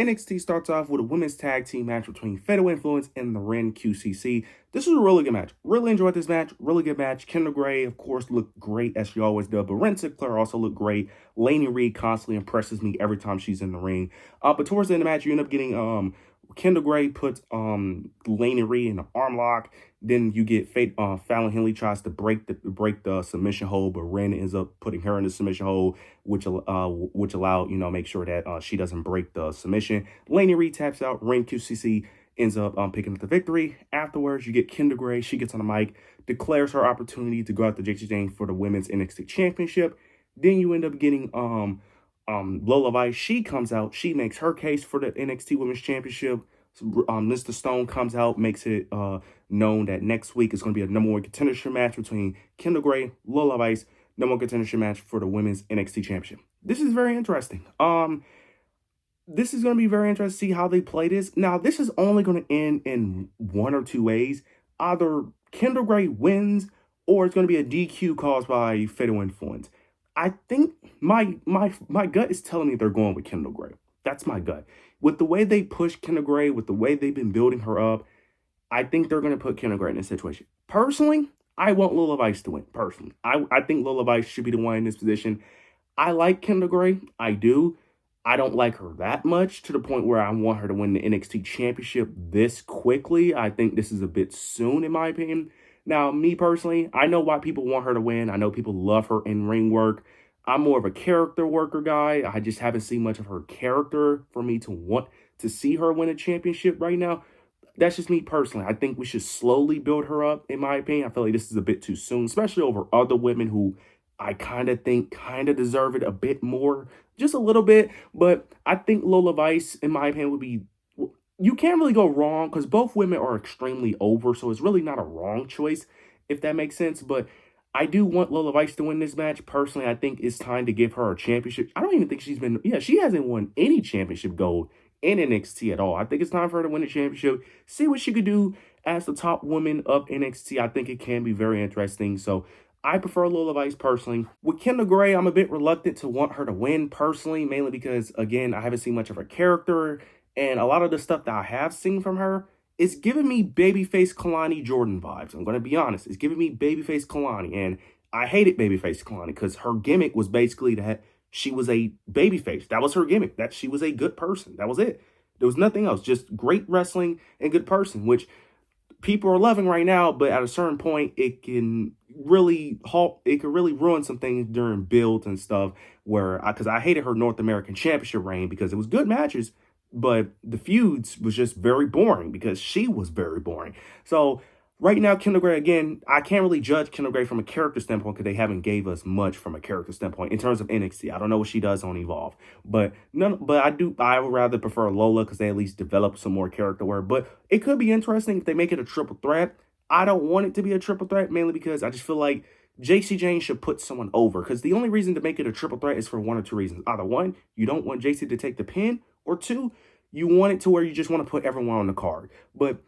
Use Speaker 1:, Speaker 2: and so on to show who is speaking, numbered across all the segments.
Speaker 1: NXT starts off with a women's tag team match between Fatal Influence and the Ren QCC. This was a really good match. Really enjoyed this match. Really good match. Kendra Gray, of course, looked great as she always does, but Ren Sinclair also looked great. Lainey Reed constantly impresses me every time she's in the ring. But towards the end of the match, you end up getting Kendra Gray puts Lainey Reed in an arm lock. Then you get Fallon Henley tries to break the submission hold, but Ren ends up putting her in the submission hold, which allowed, make sure that she doesn't break the submission. Lainey Reed taps out. Ren QCC ends up picking up the victory. Afterwards, you get Kendra Gray. She gets on the mic, declares her opportunity to go out to JC Jane for the Women's NXT Championship. Then you end up getting Lola Vice. She comes out. She makes her case for the NXT Women's Championship. Mr. Stone comes out, makes it known that next week is going to be a number one contendership match between Kendra Gray, Lola Vice, number one contendership match for the Women's NXT Championship. This is very interesting. This is going to be very interesting to see how they play this. Now, this is only going to end in one or two ways. Either Kendra Gray wins, or it's going to be a DQ caused by Fatal Influence. I think my gut is telling me they're going with Kendra Gray. That's my gut. With the way they push Kendra Gray, with the way they've been building her up, I think they're going to put Kendra Gray in this situation. Personally, I want Lola Vice to win. Personally, I think Lola Vice should be the one in this position. I like Kendra Gray. I do. I don't like her that much to the point where I want her to win the NXT Championship this quickly. I think this is a bit soon, in my opinion. Now, me personally, I know why people want her to win. I know people love her in-ring work. I'm more of a character worker guy. I just haven't seen much of her character for me to want to see her win a championship right now. That's just me personally. I think we should slowly build her up, in my opinion. I feel like this is a bit too soon, especially over other women who I kind of think deserve it a bit more, just a little bit. But I think Lola Vice, in my opinion, would be, you can't really go wrong because both women are extremely over. So it's really not a wrong choice, if that makes sense. But I do want Lola Vice to win this match. Personally, I think it's time to give her a championship. I don't even think she hasn't won any championship gold in NXT at all. I think it's time for her to win the championship, see what she could do as the top woman of NXT. I think it can be very interesting. So I prefer Lola Vice personally. With Kendra Gray, I'm a bit reluctant to want her to win personally, mainly because, again, I haven't seen much of her character, and a lot of the stuff that I have seen from her is giving me babyface Kelani Jordan vibes. I'm going to be honest. It's giving me babyface Kelani, and I hated babyface Kelani because her gimmick was basically that she was a babyface. That was her gimmick, that she was a good person. That was it. There was nothing else. Just great wrestling and good person, which people are loving right now, but at a certain point, it can really ruin some things during builds and stuff, because I hated her North American Championship reign because it was good matches, but the feuds was just very boring because she was very boring. So right now, Kendra Gray, again, I can't really judge Kendra Gray from a character standpoint because they haven't gave us much from a character standpoint in terms of NXT. I don't know what she does on Evolve, but I would rather prefer Lola because they at least develop some more character work. But it could be interesting if they make it a triple threat. I don't want it to be a triple threat, mainly because I just feel like JC Jane should put someone over, because the only reason to make it a triple threat is for one or two reasons. Either one, you don't want JC to take the pin, or two, you want it to where you just want to put everyone on the card. But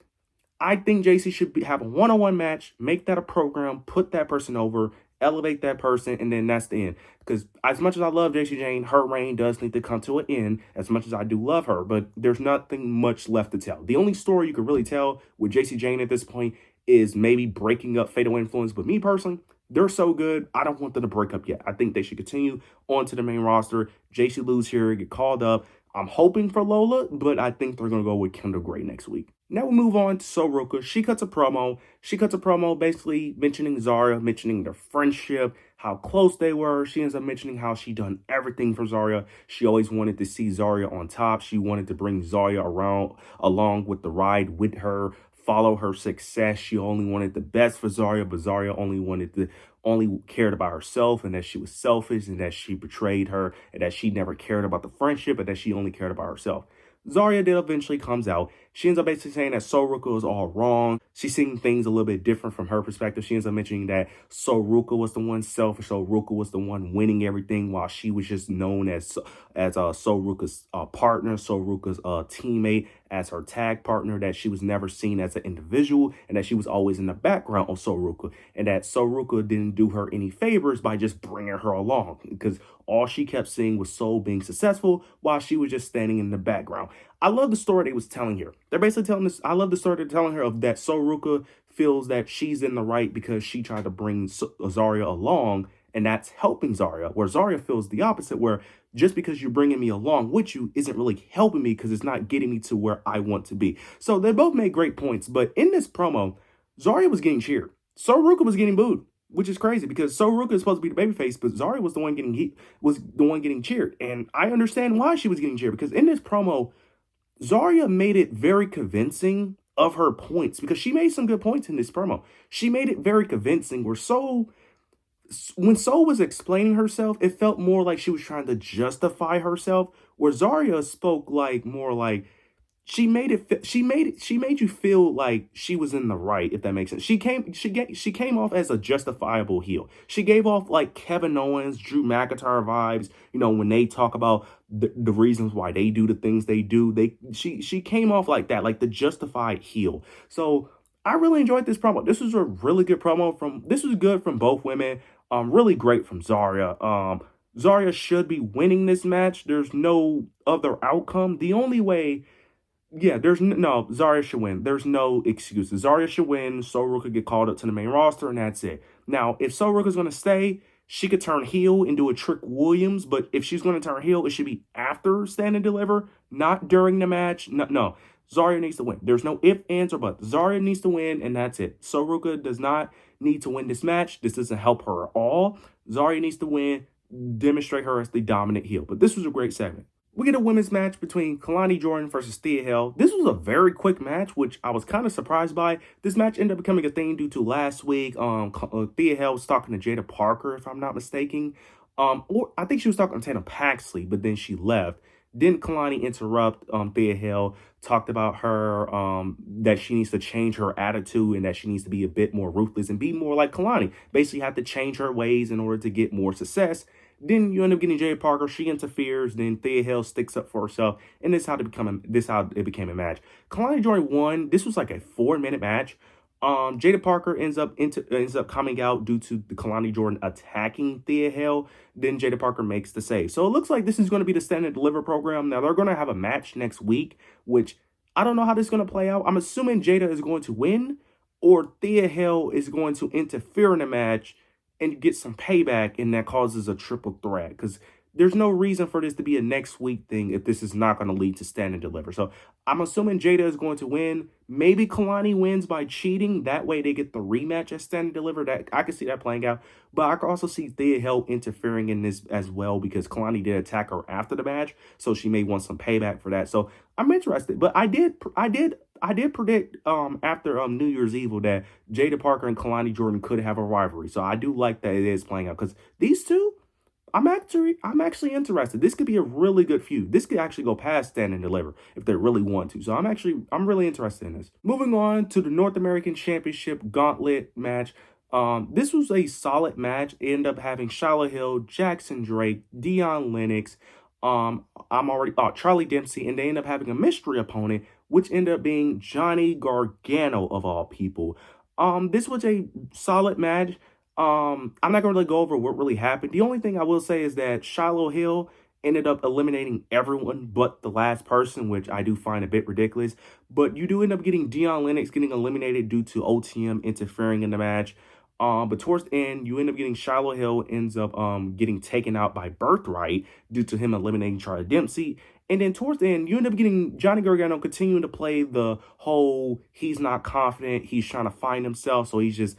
Speaker 1: I think JC should have a one-on-one match, make that a program, put that person over, elevate that person, and then that's the end. Because as much as I love JC Jane, her reign does need to come to an end, as much as I do love her, but there's nothing much left to tell. The only story you could really tell with JC Jane at this point is maybe breaking up Fatal Influence. But me personally, they're so good, I don't want them to break up yet. I think they should continue on to the main roster. JC lose here, get called up. I'm hoping for Lola, but I think they're going to go with Kendra Gray next week. Now we move on to Soruka. She cuts a promo. Basically mentioning Zarya, mentioning their friendship, how close they were. She ends up mentioning how she done everything for Zarya. She always wanted to see Zarya on top. She wanted to bring Zarya along with the ride with her, follow her success. She only wanted the best for Zarya, but Zarya only cared about herself, and that she was selfish, and that she betrayed her, and that she never cared about the friendship, and that she only cared about herself. Zarya did eventually comes out. She ends up basically saying that Soruka is all wrong. She's seeing things a little bit different from her perspective. She ends up mentioning that Soruka was the one selfish. Soruka was the one winning everything, while she was just known as Soruka's partner, Soruka's teammate, as her tag partner, that she was never seen as an individual, and that she was always in the background of Soruka, and that Soruka didn't do her any favors by just bringing her along, because All she kept seeing was Soul being successful while she was just standing in the background. I love the story they was telling here. They're basically telling this. I love the story they're telling her of that Soruka feels that she's in the right because she tried to bring Zarya along, and that's helping Zarya. Where Zarya feels the opposite, where just because you're bringing me along with you isn't really helping me because it's not getting me to where I want to be. So they both made great points. But in this promo, Zarya was getting cheered. Soruka was getting booed, which is crazy because Soruka is supposed to be the babyface, but Zarya was the one getting cheered. And I understand why she was getting cheered because in this promo, Zarya made it very convincing of her points because she made some good points in this promo. She made it very convincing where when Soul was explaining herself, it felt more like she was trying to justify herself, where Zarya spoke like more like she made you feel like she was in the right, if that makes sense. She came off as a justifiable heel. She gave off like Kevin Owens, Drew McIntyre vibes, when they talk about the reasons why they do the things they do. She came off like that, like the justified heel. So I really enjoyed this promo. This was a really good promo this was good from both women. Really great from Zarya. Zarya should be winning this match. There's no other outcome. The only way, yeah, Zarya should win. There's no excuses. Zarya should win. Soruka could get called up to the main roster, and that's it. Now, if Soruka's going to stay, she could turn heel and do a Trick Williams, but if she's going to turn heel, it should be after Stand and Deliver, not during the match. No. Zarya needs to win. There's no ifs, ands, or buts. Zarya needs to win, and that's it. Soruka does not need to win this match. This doesn't help her at all. Zarya needs to win, demonstrate her as the dominant heel. But this was a great segment. We get a women's match between Kelani Jordan versus Thea Hale. This was a very quick match, which I was kind of surprised by. This match ended up becoming a thing due to last week. Thea Hale was talking to Jada Parker, if I'm not mistaken. Or I think she was talking to Tana Paxley, but then she left. Then Kelani interrupt Thea Hale, talked about her, that she needs to change her attitude and that she needs to be a bit more ruthless and be more like Kelani. Basically have to change her ways in order to get more success. Then you end up getting Jada Parker. She interferes. Then Thea Hale sticks up for herself. And this how it became a match. Kelani Jordan won. This was like a 4-minute match. Jada Parker ends up coming out due to the Kelani Jordan attacking Thea Hale. Then Jada Parker makes the save. So it looks like this is going to be the Stand and Deliver program. Now they're going to have a match next week, which I don't know how this is going to play out. I'm assuming Jada is going to win, or Thea Hale is going to interfere in the match and get some payback, and that causes a triple threat. Because there's no reason for this to be a next week thing if this is not going to lead to Stand and Deliver. So I'm assuming Jada is going to win. Maybe Kelani wins by cheating. That way they get the rematch at Stand and Deliver. That I can see that playing out. But I can also see Thea Hale interfering in this as well because Kelani did attack her after the match. So she may want some payback for that. So I'm interested. But I did predict after New Year's Eve that Jada Parker and Kelani Jordan could have a rivalry. So I do like that it is playing out because these two, I'm actually interested. This could be a really good feud. This could actually go past Stand and Deliver if they really want to. So I'm really interested in this. Moving on to the North American Championship Gauntlet match. This was a solid match. It ended up having Shiloh Hill, Jackson Drake, Dion Lennox, Charlie Dempsey, and they ended up having a mystery opponent, which ended up being Johnny Gargano of all people. This was a solid match. I'm not going to really go over what really happened. The only thing I will say is that Shiloh Hill ended up eliminating everyone but the last person, which I do find a bit ridiculous. But you do end up getting Dion Lennox getting eliminated due to OTM interfering in the match. But towards the end, you end up getting Shiloh Hill ends up getting taken out by Birthright due to him eliminating Charlie Dempsey. And then towards the end, you end up getting Johnny Gargano continuing to play the whole he's not confident, he's trying to find himself. So he's just,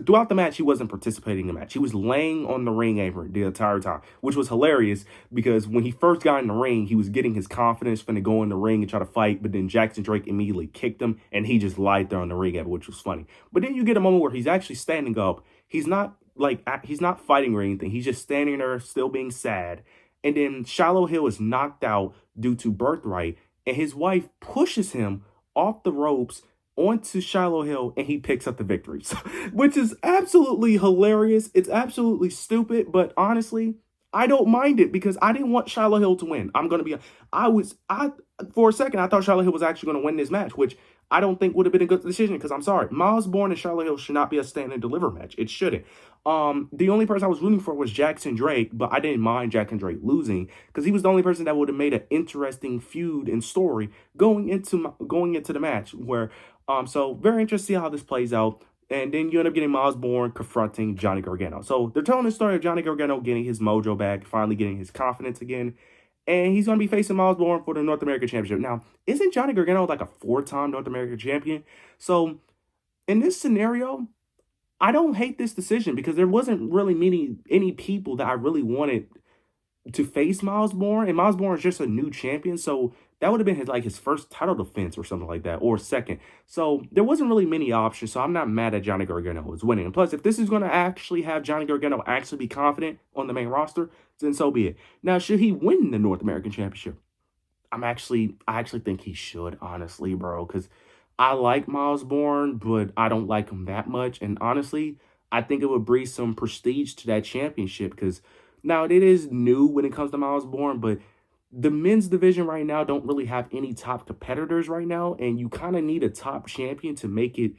Speaker 1: throughout the match, he wasn't participating in the match. He was laying on the ring apron the entire time, which was hilarious because when he first got in the ring, he was getting his confidence finna go in the ring and try to fight. But then Jackson Drake immediately kicked him and he just lied there on the ring apron, which was funny. But then you get a moment where he's actually standing up. He's not fighting or anything. He's just standing there still being sad. And then Shiloh Hill is knocked out due to Birthright. And his wife pushes him off the ropes onto Shiloh Hill. And he picks up the victory. Which is absolutely hilarious. It's absolutely stupid. But honestly, I don't mind it because I didn't want Shiloh Hill to win. I'm gonna be. I for a second I thought Shiloh Hill was actually gonna win this match, which I don't think would have been a good decision because I'm sorry, Miles Bourne and Shiloh Hill should not be a stand and deliver match. It shouldn't. The only person I was rooting for was Jackson Drake, but I didn't mind Jackson Drake losing because he was the only person that would have made an interesting feud and story going into the match. So very interested to see how this plays out. And then you end up getting Miles Bourne confronting Johnny Gargano. So they're telling the story of Johnny Gargano getting his mojo back, finally getting his confidence again. And he's going to be facing Miles Bourne for the North American Championship. Now, isn't Johnny Gargano like a 4-time North American champion? So in this scenario, I don't hate this decision because there wasn't really any people that I really wanted to face Miles Bourne, and Miles Bourne is just a new champion, so that would have been his first title defense or something like that, or second. So there wasn't really many options, so I'm not mad at Johnny Gargano is winning. And plus, if this is going to actually have Johnny Gargano actually be confident on the main roster, then so be it. Now, should he win the North American Championship? I actually think he should, honestly, bro, because I like Miles Bourne, but I don't like him that much. And honestly, I think it would bring some prestige to that championship because now it is new when it comes to Miles Bourne, but the men's division right now don't really have any top competitors right now, and you kind of need a top champion to make it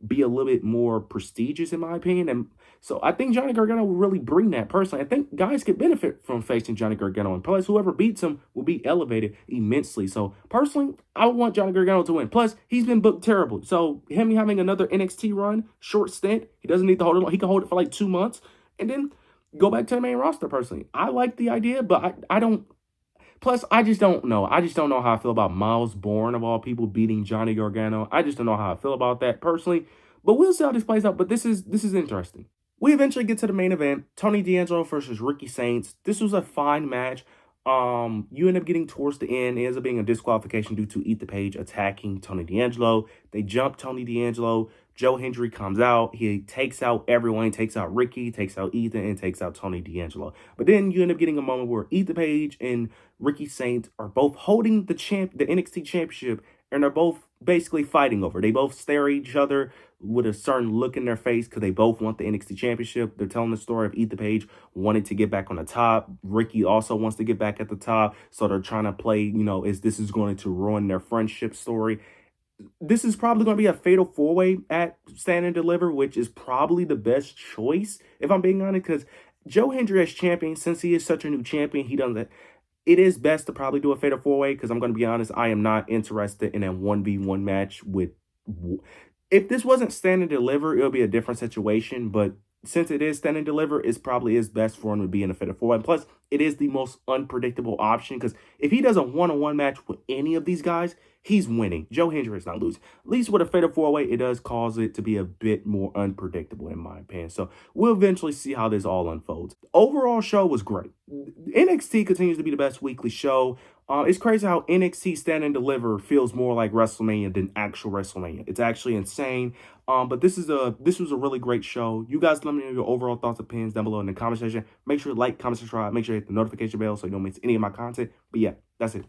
Speaker 1: be a little bit more prestigious, in my opinion. And so I think Johnny Gargano will really bring that personally. I think guys could benefit from facing Johnny Gargano, and plus whoever beats him will be elevated immensely. So personally, I want Johnny Gargano to win. Plus, he's been booked terrible. So him having another NXT run, short stint, he doesn't need to hold it long. He can hold it for like 2 months and then go back to the main roster personally. I like the idea, but I don't. Plus, I just don't know. I just don't know how I feel about Miles Bourne, of all people, beating Johnny Gargano. I just don't know how I feel about that personally. But we'll see how this plays out. But this is interesting. We eventually get to the main event. Tony D'Angelo versus Ricky Saints. This was a fine match. You end up getting towards the end. It ends up being a disqualification due to Ethan Page attacking Tony D'Angelo. They jump Tony D'Angelo. Joe Hendry comes out. He takes out everyone. He takes out Ricky, takes out Ethan, and takes out Tony D'Angelo. But then you end up getting a moment where Ethan Page and Ricky Saints are both holding the NXT Championship, and they're both basically fighting over. They both stare at each other with a certain look in their face because they both want the NXT Championship. They're telling the story of Ethan Page wanting to get back on the top. Ricky also wants to get back at the top. So they're trying to play, this is going to ruin their friendship story. This is probably going to be a fatal 4-way at Stand and Deliver, which is probably the best choice, if I'm being honest, because Joe Hendry as champion, since he is such a new champion, it is best to probably do a fatal 4-way because I'm going to be honest, I am not interested in a 1v1 match with. If this wasn't Stand and Deliver, it would be a different situation, but since it is Stand and Deliver, it probably is best for him to be in a fatal 4-way. And plus, it is the most unpredictable option because if he does a one-on-one match with any of these guys, he's winning. Joe Hendry is not losing. At least with a fatal 4-way, it does cause it to be a bit more unpredictable, in my opinion. So we'll eventually see how this all unfolds. Overall show was great. NXT continues to be the best weekly show. It's crazy how NXT Stand and Deliver feels more like WrestleMania than actual WrestleMania. It's actually insane. But this was a really great show. You guys let me know your overall thoughts and opinions down below in the comment section. Make sure to like, comment, subscribe. Make sure you hit the notification bell so you don't miss any of my content. But yeah, that's it.